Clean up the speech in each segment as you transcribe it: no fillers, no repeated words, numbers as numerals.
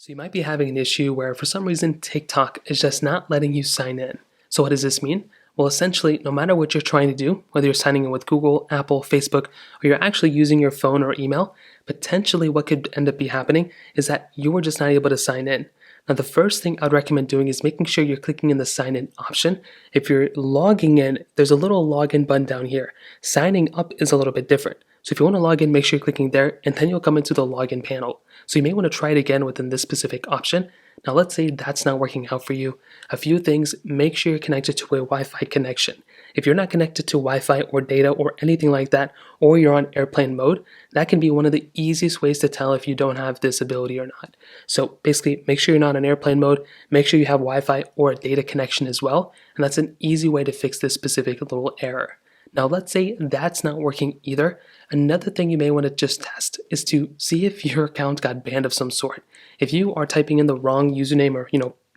So you might be having an issue where for some reason TikTok is just not letting you sign in. So what does this mean? Well, essentially, no matter what you're trying to do, whether you're signing in with Google, Apple, Facebook, or you're actually using your phone or email, potentially what could end up be happening is that you are just not able to sign in. Now, the first thing I'd recommend doing is making sure you're clicking in the sign in option. If you're logging in, there's a little login button down here. Signing up is a little bit different. So if you want to log in, make sure you're clicking there, and then you'll come into the login panel. So you may want to try it again within this specific option. Now let's say that's not working out for you. A few things: make sure you're connected to a Wi-Fi connection. If you're not connected to Wi-Fi or data or anything like that, or you're on airplane mode, that can be one of the easiest ways to tell if you don't have this ability or not. So basically, make sure you're not on airplane mode, make sure you have Wi-Fi or a data connection as well, and that's an easy way to fix this specific little error. Now, let's say that's not working either. Another thing you may want to just test is to see if your account got banned of some sort. If you are typing in the wrong username or,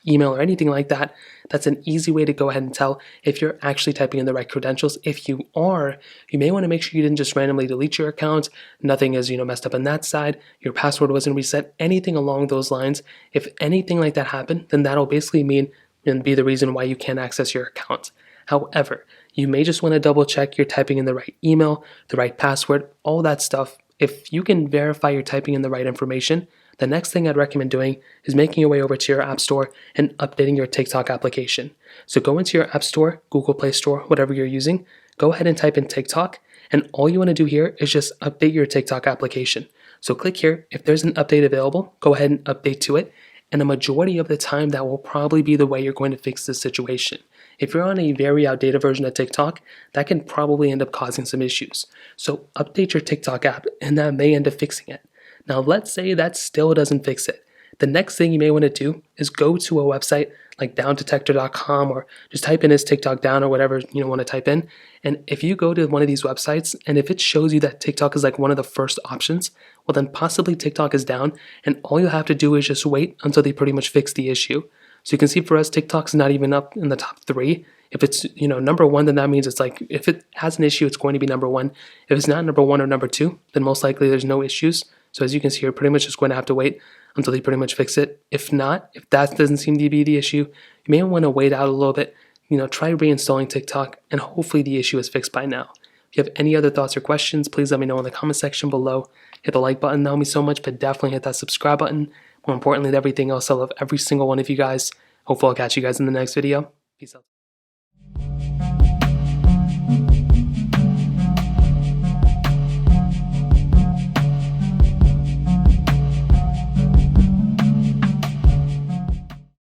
email or anything like that, that's an easy way to go ahead and tell if you're actually typing in the right credentials. If you are, you may want to make sure you didn't just randomly delete your account. Nothing is, messed up on that side. Your password wasn't reset, anything along those lines. If anything like that happened, then that'll basically mean and be the reason why you can't access your account. However, you may just want to double check you're typing in the right email, the right password, all that stuff. If you can verify you're typing in the right information, the next thing I'd recommend doing is making your way over to your App Store and updating your TikTok application. So go into your App Store, Google Play Store, whatever you're using, go ahead and type in TikTok, and all you want to do here is just update your TikTok application. So click here. If there's an update available, go ahead and update to it. And a majority of the time, that will probably be the way you're going to fix this situation. If you're on a very outdated version of TikTok, that can probably end up causing some issues. So update your TikTok app, and that may end up fixing it. Now, let's say that still doesn't fix it. The next thing you may want to do is go to a website like downdetector.com, or just type in is TikTok down or whatever you want to type in. And if you go to one of these websites and if it shows you that TikTok is like one of the first options, well then possibly TikTok is down, and all you have to do is just wait until they pretty much fix the issue. So you can see for us, TikTok's not even up in the top 3. If it's number 1, then that means it's like if it has an issue, it's going to be number 1. If it's not number 1 or number 2, then most likely there's no issues. So as you can see, you're pretty much just going to have to wait until they pretty much fix it. If not, if that doesn't seem to be the issue, you may want to wait out a little bit. Try reinstalling TikTok, and hopefully the issue is fixed by now. If you have any other thoughts or questions, please let me know in the comment section below. Hit the like button, that would mean so much, but definitely hit that subscribe button. More importantly than everything else, I love every single one of you guys. Hopefully I'll catch you guys in the next video. Peace out.